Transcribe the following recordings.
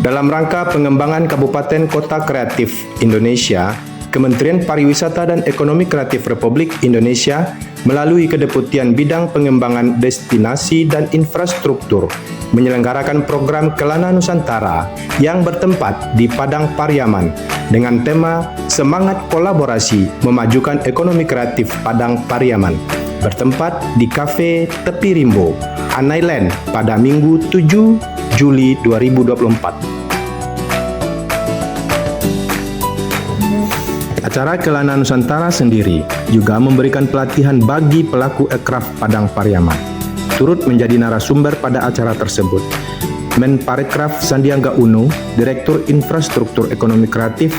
Dalam rangka pengembangan Kabupaten Kota Kreatif Indonesia, Kementerian Pariwisata dan Ekonomi Kreatif Republik Indonesia melalui Kedeputian Bidang Pengembangan Destinasi dan Infrastruktur menyelenggarakan program Kelana Nusantara yang bertempat di Padang Pariaman dengan tema Semangat Kolaborasi Memajukan Ekonomi Kreatif Padang Pariaman, bertempat di Cafe Tepi Rimbo, Anailand pada Minggu 7 Juli 2024. Acara Kelana Nusantara sendiri juga memberikan pelatihan bagi pelaku ekraf Padang Pariaman. Turut menjadi narasumber pada acara tersebut Menparekraf Sandiaga Uno, Direktur Infrastruktur Ekonomi Kreatif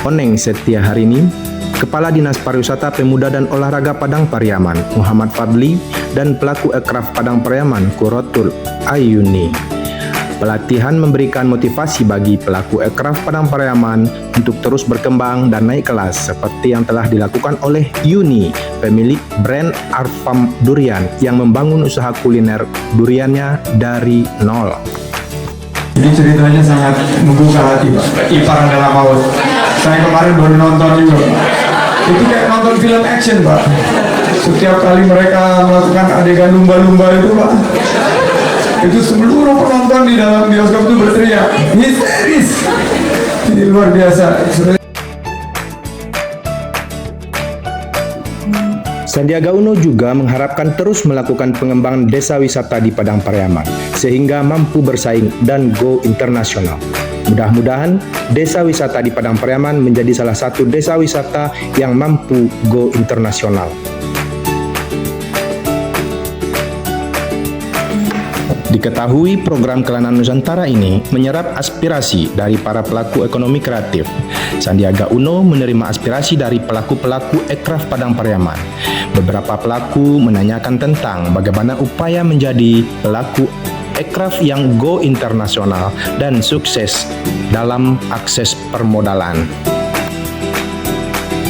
Oneng Setia Harini, Kepala Dinas Pariwisata Pemuda dan Olahraga Padang Pariaman Muhammad Fadli, dan pelaku ekraf Padang Pariaman Kurotul Ayuni. Pelatihan memberikan motivasi bagi pelaku ekraf Padang Pariaman untuk terus berkembang dan naik kelas seperti yang telah dilakukan oleh Yuni, pemilik brand Arfam Durian yang membangun usaha kuliner duriannya dari nol. Ini ceritanya sangat membuka hati, Pak. Ipar dalam maut. Saya kemarin baru nonton juga. Itu kayak nonton film action, Pak. Setiap kali mereka melakukan adegan lumba-lumba itu, Pak, itu seluruh penonton di dalam bioskop itu berteriak histeris. Ini luar biasa. Sandiaga Uno juga mengharapkan terus melakukan pengembangan desa wisata di Padang Pariaman sehingga mampu bersaing dan go internasional. Mudah-mudahan desa wisata di Padang Pariaman menjadi salah satu desa wisata yang mampu go internasional. Diketahui program Kelana Nusantara ini menyerap aspirasi dari para pelaku ekonomi kreatif. Sandiaga Uno menerima aspirasi dari pelaku-pelaku ekraf Padang Pariaman. Beberapa pelaku menanyakan tentang bagaimana upaya menjadi pelaku ekraf yang go internasional dan sukses dalam akses permodalan.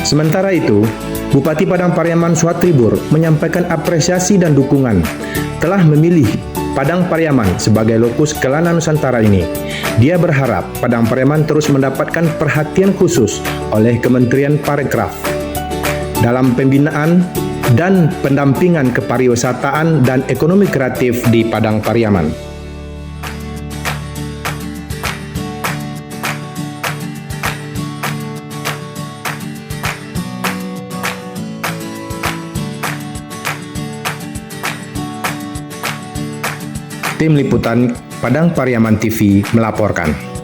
Sementara itu, Bupati Padang Pariaman Suhatribur menyampaikan apresiasi dan dukungan telah memilih Padang Pariaman sebagai lokus Kelana Nusantara ini. Dia berharap Padang Pariaman terus mendapatkan perhatian khusus oleh Kementerian Parekraf dalam pembinaan dan pendampingan kepariwisataan dan ekonomi kreatif di Padang Pariaman. Tim Liputan Padang Pariaman TV melaporkan.